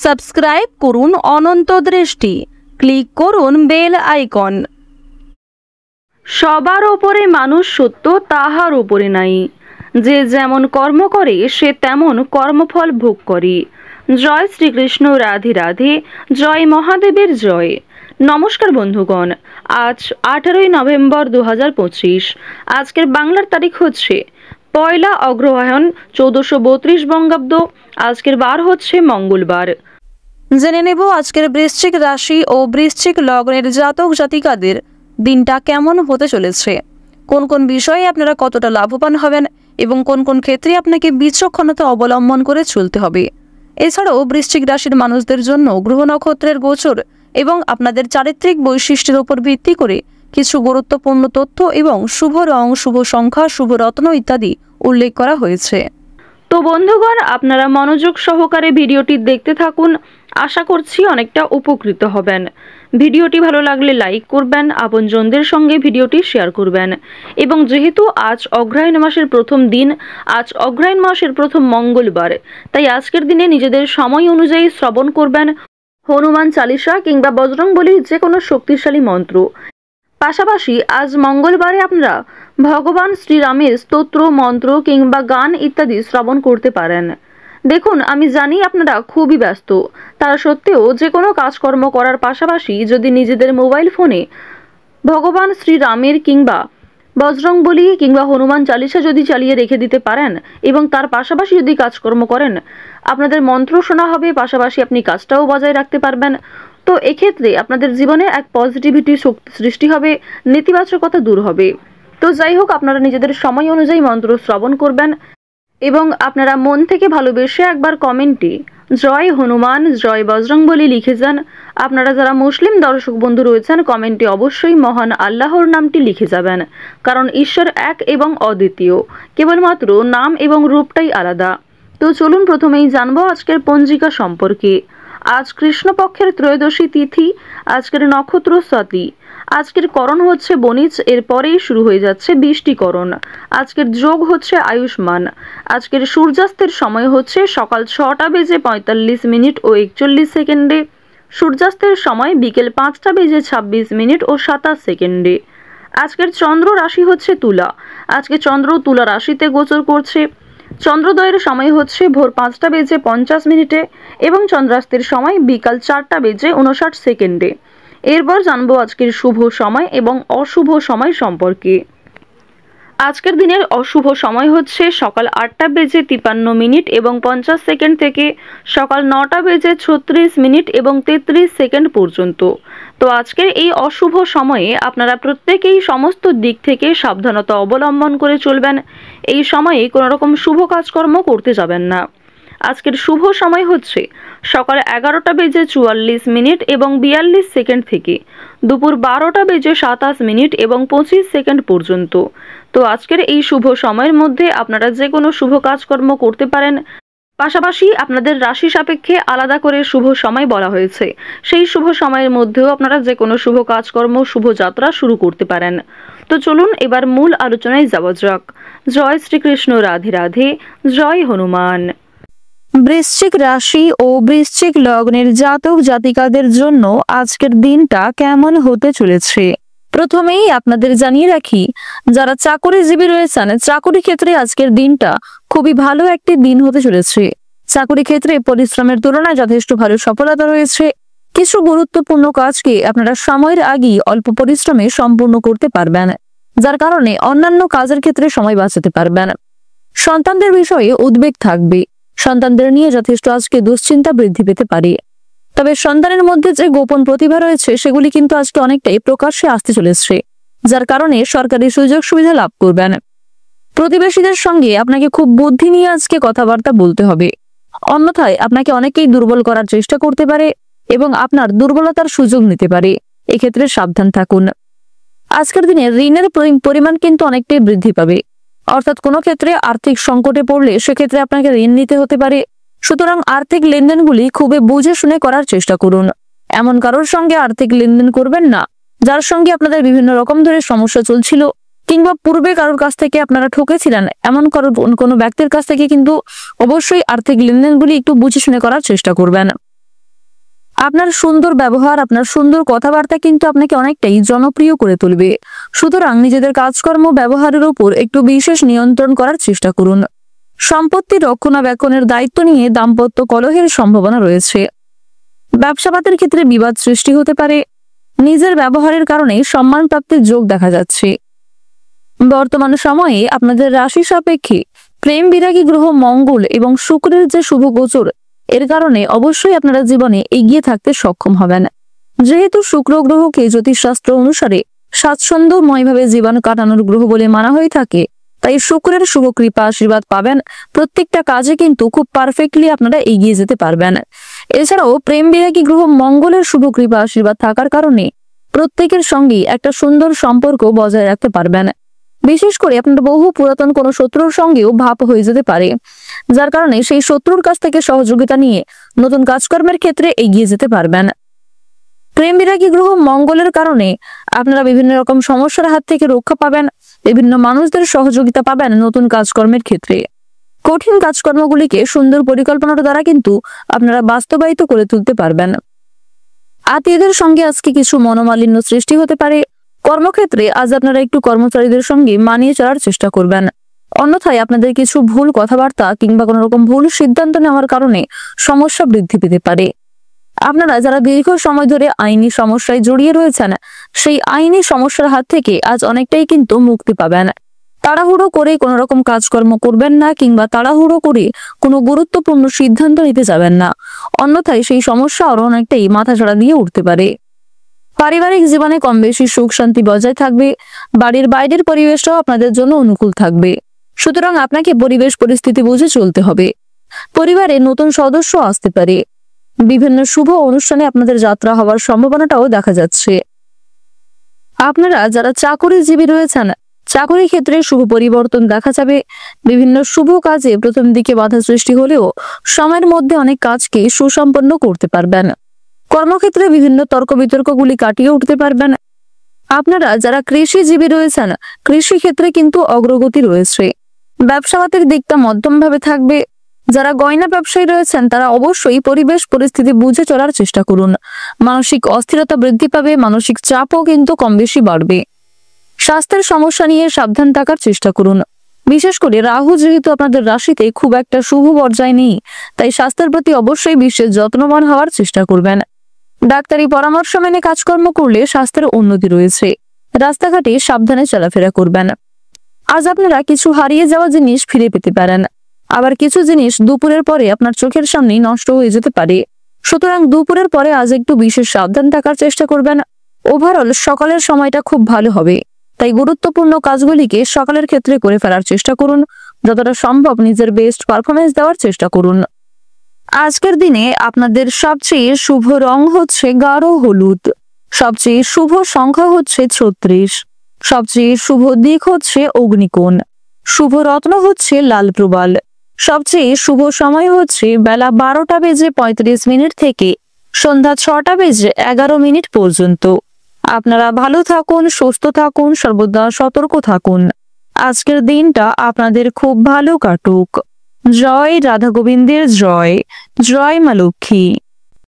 Subscribe করুন অনন্ত দৃষ্টি, click করুন বেল আইকন। সবার ওপরে মানুষ সত্য, তাহার উপরে নাই। যে যেমন কর্ম করে সে তেমন কর্মফল ভোগ করে। জয় শ্রীকৃষ্ণ, রাধে রাধে, জয় মহাদেবের জয়। নমস্কার বন্ধুগণ, আজ 18ই নভেম্বর 2025। আজকের বাংলার তারিখ হচ্ছে 1 অগ্রহায়ণ 1432 বঙ্গাব্দ। আজকের বার হচ্ছে মঙ্গলবার। জেনে নেব আজকের বৃশ্চিক রাশি ও বৃশ্চিক লগ্নের জাতক জাতিকাদের দিনটা কেমন হতে চলেছে, কোন কোন বিষয়ে আপনারা কতটা লাভবান হবেন এবং কোন কোন ক্ষেত্রে আপনাকে বিচক্ষণতা অবলম্বন করে চলতে হবে। এছাড়াও বৃশ্চিক রাশির মানুষদের জন্য গ্রহ নক্ষত্রের গোচর এবং আপনাদের চারিত্রিক বৈশিষ্ট্যের উপর ভিত্তি করে কিছু গুরুত্বপূর্ণ তথ্য এবং শুভ রং, শুভ সংখ্যা, শুভ রত্ন ইত্যাদি উল্লেখ করা হয়েছে। তো বন্ধুগণ, আপনারা মনোযোগ সহকারে ভিডিওটি দেখতে থাকুন। আশা করছি অনেকটা উপকৃত হবেন। ভিডিওটি ভালো লাগলে লাইক করবেন, আপনজনদের সঙ্গে ভিডিওটি শেয়ার করবেন। এবং যেহেতু আজ অগ্রহায়ণ মাসের প্রথম দিন, আজ অগ্রহায়ণ মাসের প্রথম মঙ্গলবার, তাই আজকের দিনে নিজেদের সময় অনুযায়ী শ্রবণ করবেন হনুমান চালিসা কিংবা বজরংবলীর যে কোনো শক্তিশালী মন্ত্র। পাশাপাশি আজ মঙ্গলবারে আপনারা ভগবান শ্রীরামের স্তোত্র, মন্ত্র কিংবা গান ইত্যাদি শ্রবণ করতে পারেন। দেখুন, আমি জানি আপনারা খুবই ব্যস্ত, তারা সত্ত্বেও যে কোনো কাজকর্ম করার পাশাপাশি যদি নিজেদের মোবাইল ফোনে ভগবান শ্রীরামের কিংবা বজরংবলী কিংবা হনুমান চালিসা যদি চালিয়ে রেখে দিতে পারেন এবং তার পাশাপাশি যদি কাজকর্ম করেন, আপনাদের মন্ত্র শোনা হবে, পাশাপাশি আপনি কাজটাও বজায় রাখতে পারবেন। তো এক্ষেত্রে আপনাদের জীবনে এক পজিটিভিটি শক্তি সৃষ্টি হবে, নেতিবাচকতা দূর হবে। তো যাই হোক, আপনারা নিজেদের সময় অনুযায়ী মন্ত্র শ্রবণ করবেন এবং আপনারা মন থেকে ভালোবেসে একবার কমেন্টে জয় হনুমান, জয় বজরংবলী লিখে যান। আপনারা যারা মুসলিম দর্শক বন্ধু রয়েছেন, কমেন্টে অবশ্যই মহান আল্লাহর নামটি লিখে যাবেন, কারণ ঈশ্বর এক এবং অদ্বিতীয়, কেবলমাত্র নাম এবং রূপটাই আলাদা। তো চলুন প্রথমেই জানবো আজকের পঞ্জিকা সম্পর্কে। আজ কৃষ্ণপক্ষের ত্রয়োদশী তিথি, আজকের নক্ষত্র স্বাতি, আজকের করণ হচ্ছে বণিজ, এরপরেই শুরু হয়ে যাচ্ছে বৃষ্টিকরণ। আজকের যোগ হচ্ছে আয়ুষ্মান। আজকের সূর্যাস্তের সময় হচ্ছে সকাল 6টা বেজে 45 মিনিট ও 41 সেকেন্ডে। সূর্যাস্তের সময় বিকেল 5টা বেজে 26 মিনিট ও 27 সেকেন্ডে। আজকের চন্দ্র রাশি হচ্ছে তুলা। আজকে চন্দ্র তুলা রাশিতে গোচর করছে। চন্দ্রোদয়ের সময় হচ্ছে ভোর 5টা বেজে 50 মিনিটে এবং চন্দ্রাস্তের সময় বিকাল 4টা বেজে 59 সেকেন্ডে। এরপর জানবো আজকের শুভ সময় এবং অশুভ সময় সম্পর্কে। আজকের দিনের অশুভ সময় হচ্ছে সকাল 8টা বেজে 53 মিনিট এবং 50 সেকেন্ড থেকে সকাল 9টা বেজে 36 মিনিট এবং 33 সেকেন্ড পর্যন্ত। তো আজকের এই অশুভ সময়ে আপনারা প্রত্যেকেই সমস্ত দিক থেকে সাবধানতা অবলম্বন করে চলবেন। এই সময়ে কোনো রকম শুভ কাজকর্ম করতে যাবেন না। আজকের শুভ সময় হচ্ছে সকাল 11টা বেজে 44 মিনিট এবং 42 সেকেন্ড থেকে দুপুর 12টা বেজে 27 মিনিট এবং 25 সেকেন্ড পর্যন্ত। তো আজকের এই শুভ সময়ের মধ্যে আপনারা যে কোনো শুভ কাজকর্ম করতে পারেন। পাশাপাশি আপনাদের রাশি সাপেক্ষে আলাদা করে শুভ সময় বলা হয়েছে, সেই শুভ সময়ের মধ্যেও আপনারা যে কোনো শুভ কাজকর্ম, শুভ যাত্রা শুরু করতে পারেন। তো চলুন এবার মূল আলোচনায় যাওয়া যাক। জয় শ্রীকৃষ্ণ, রাধে রাধে, জয় হনুমান। বৃশ্চিক রাশি ও বৃশ্চিক লগ্নের জাতক জাতিকাদের জন্য আজকের দিনটা কেমন হতে চলেছে প্রথমেই আপনাদের জানিয়ে রাখি, যারা চাকরিজীবী রয়েছেন, চাকরি ক্ষেত্রে আজকের দিনটা খুবই ভালো একটি দিন হতে চলেছে। চাকরি ক্ষেত্রে পরিশ্রমের তুলনায় যথেষ্ট ভালো সফলতা রয়েছে। কিছু গুরুত্বপূর্ণ কাজকে আপনারা সময়ের আগেই অল্প পরিশ্রমে সম্পূর্ণ করতে পারবেন, যার কারণে অন্যান্য কাজের ক্ষেত্রে সময় বাঁচাতে পারবেন। সন্তানদের বিষয়ে উদ্বেগ থাকবে। সন্তানদের নিয়ে যথেষ্ট আজকে দুশ্চিন্তা বৃদ্ধি পেতে পারে। তবে সন্তানের মধ্যে যে গোপন প্রতিভা রয়েছে সেগুলি কিন্তু আজকে অনেকটাই প্রকাশ্যে আসতে চলেছে, যার কারণে সরকারি সুযোগ সুবিধা লাভ করবেন। প্রতিবেশীদের সঙ্গে আপনাকে খুব বুদ্ধি নিয়ে আজকে কথাবার্তা বলতে হবে, অন্যথায় আপনাকে অনেকেই দুর্বল করার চেষ্টা করতে পারে এবং আপনার দুর্বলতার সুযোগ নিতে পারে। এক্ষেত্রে সাবধান থাকুন। আজকের দিনে ঋণের পরিমাণ কিন্তু অনেকটাই বৃদ্ধি পাবে, অর্থাৎ কোনো ক্ষেত্রে আর্থিক সংকটে পড়লে সেক্ষেত্রে আপনাকে ঋণ নিতে হতে পারে। সুতরাং আর্থিক লেনদেনগুলি খুবই বুঝে শুনে করার চেষ্টা করুন। এমন কারোর সঙ্গে আর্থিক লেনদেন করবেন না যার সঙ্গে আপনাদের বিভিন্ন রকম ধরে সমস্যা চলছিল কিংবা পূর্বে কারোর কাছ থেকে আপনারা ঠকেছিলেন। এমন কোনো ব্যক্তির কাছ থেকে কিন্তু অবশ্যই আর্থিক লেনদেনগুলি একটু বুঝে শুনে করার চেষ্টা করবেন। আপনার সুন্দর ব্যবহার, আপনার সুন্দর কথাবার্তা কিন্তু আপনাকে অনেকটাই জনপ্রিয় করে তুলবে। সুতরাং নিজেদের কাজকর্ম ব্যবহারের উপর একটু বিশেষ নিয়ন্ত্রণ করার চেষ্টা করুন। সম্পত্তি রক্ষণাবেক্ষণের দায়িত্ব নিয়ে দাম্পত্য কলহের সম্ভাবনা রয়েছে। ব্যবসাপাতের ক্ষেত্রে বিবাদ সৃষ্টি হতে পারে। নিজের ব্যবহারের কারণে সম্মান প্রাপ্তির যোগ দেখা যাচ্ছে। বর্তমান সময়ে আপনাদের রাশি সাপেক্ষে প্রেম বিরাগী গ্রহ মঙ্গল এবং শুক্রের যে শুভ গোচর, এর কারণে অবশ্যই আপনারা জীবনে এগিয়ে থাকতে সক্ষম হবেন। যেহেতু শুক্র গ্রহকে জ্যোতিষশাস্ত্র অনুসারে স্বাচ্ছন্দ্যময়ভাবে জীবন কাটানোর গ্রহ বলে মানা হয়ে থাকে, তাই শুক্রের শুভ কৃপা আশীর্বাদ পাবেন। প্রত্যেকটা কাজে কিন্তু খুব পারফেক্টলি আপনারা এগিয়ে যেতে পারবেন। এছাড়াও প্রেম বিরাগী গ্রহ মঙ্গলের শুভ কৃপা আশীর্বাদ থাকার কারণে প্রত্যেকের সঙ্গেই একটা সুন্দর সম্পর্ক বজায় রাখতে পারবেন। বিশেষ করে আপনার বহু পুরাতন কোনো শত্রুর সঙ্গেও ভাব হয়ে যেতে পারে, যার কারণে সেই শত্রুর কাছ থেকে সহযোগিতা নিয়ে নতুন কাজকর্মের ক্ষেত্রে এগিয়ে যেতে পারবেন। প্রেম বিরাগী গ্রহ মঙ্গলের কারণে আপনারা বিভিন্ন রকম সমস্যার হাত থেকে রক্ষা পাবেন, বিভিন্ন মানুষদের সহযোগিতা পাবেন নতুন কাজকর্মের ক্ষেত্রে। কঠিন কাজকর্মগুলিকে সুন্দর পরিকল্পনার দ্বারা কিন্তু আপনারা বাস্তবায়িত করে তুলতে পারবেন। আত্মীয়দের সঙ্গে আজকে কিছু মনোমালিন্য সৃষ্টি হতে পারে। কর্মক্ষেত্রে আজ আপনারা একটু কর্মচারীদের সঙ্গে মানিয়ে চলার চেষ্টা করবেন। অন্যথায় আপনাদের কিছু ভুল কথাবার্তা কিংবা কোনো রকম ভুল সিদ্ধান্ত নেওয়ার কারণে সমস্যা বৃদ্ধি পেতে পারে। আপনারা যারা দীর্ঘ সময় ধরে আইনি সমস্যায় জড়িয়ে রয়েছেন, সেই আইনি সমস্যার হাত থেকে আজ অনেকটাই কিন্তু মুক্তি পাবেন। তাড়াহুড়ো করে কোনো রকম কাজকর্ম করবেন না কিংবা তাড়াহুড়ো করে কোনো গুরুত্বপূর্ণ সিদ্ধান্ত নিতে যাবেন না, অন্যথায় সেই সমস্যা আরো অনেকটাই মাথাচাড়া দিয়ে উঠতে পারে। পারিবারিক জীবনে কম বেশি সুখ শান্তি বজায় থাকবে। বাড়ির বাইরের পরিবেশটাও আপনাদের জন্য অনুকূল থাকবে। সুতরাং আপনাকে পরিবেশ পরিস্থিতি বুঝে চলতে হবে। পরিবারে নতুন সদস্য আসতে পারে। বিভিন্ন শুভ অনুষ্ঠানে আপনাদের যাত্রা হওয়ার সম্ভাবনাটাও দেখা যাচ্ছে। আপনারা যারা চাকরিজীবী রয়েছেন, চাকরি ক্ষেত্রে শুভ পরিবর্তন দেখা যাবে। বিভিন্ন শুভ কাজে প্রথম দিকে বাধা সৃষ্টি হলেও সময়ের মধ্যে অনেক কাজকে সুসম্পন্ন করতে পারবেন। কর্মক্ষেত্রে বিভিন্ন তর্ক বিতর্কগুলি কাটিয়ে উঠতে পারবেন। আপনারা যারা কৃষিজীবী রয়েছেন, কৃষি ক্ষেত্রে কিন্তু অগ্রগতি রয়েছে। ব্যবসাপাতের দিকটা মধ্যমভাবে থাকবে। যারা গয়না ব্যবসায়ী রয়েছেন তারা অবশ্যই পরিবেশ পরিস্থিতি বুঝে চলার চেষ্টা করুন। মানসিক অস্থিরতা বৃদ্ধি পাবে, মানসিক চাপও কিন্তু কম বেশি বাড়বে। স্বাস্থ্যের সমস্যা নিয়ে সাবধান থাকার চেষ্টা করুন। বিশেষ করে রাহু যেহেতু আপনাদের রাশিতে খুব একটা শুভ পর্যায়ে নেই, তাই স্বাস্থ্যের প্রতি অবশ্যই বিশেষ যত্নবান হওয়ার চেষ্টা করবেন। ডাক্তারি পরামর্শ মেনে কাজকর্ম করলে স্বাস্থ্যের উন্নতি রয়েছে। রাস্তাঘাটে সাবধানে চলাফেরা করবেন। আজ আপনারা কিছু হারিয়ে যাওয়া জিনিস ফিরে পেতে পারেন। আবার কিছু জিনিস দুপুরের পরে আপনার চোখের সামনেই নষ্ট হয়ে যেতে পারে। সুতরাং দুপুরের পরে আজ একটু বিশেষ সাবধান থাকার চেষ্টা করবেন। ওভারঅল সকালের সময়টা খুব ভালো হবে, তাই গুরুত্বপূর্ণ কাজগুলিকে সকালের ক্ষেত্রে করে ফেলার চেষ্টা করুন। যতটা সম্ভব নিজের বেস্ট পারফরমেন্স দেওয়ার চেষ্টা করুন। আজকের দিনে আপনাদের সবচেয়ে শুভ রং হচ্ছে গাঢ় হলুদ। সবচেয়ে শুভ সংখ্যা হচ্ছে 36। সবচেয়ে শুভ দিক হচ্ছে অগ্নিকোণ। শুভ রত্ন হচ্ছে লাল প্রবাল। সবচেয়ে শুভ সময় হচ্ছে বেলা 12:35 থেকে সন্ধ্যা 6:11 পর্যন্ত। আপনারা ভালো থাকুন, সুস্থ থাকুন, সর্বদা সতর্ক থাকুন। আজকের দিনটা আপনাদের খুব ভালো কাটুক। জয় রাধা গোবিন্দের জয়। জয় মা লক্ষ্মী।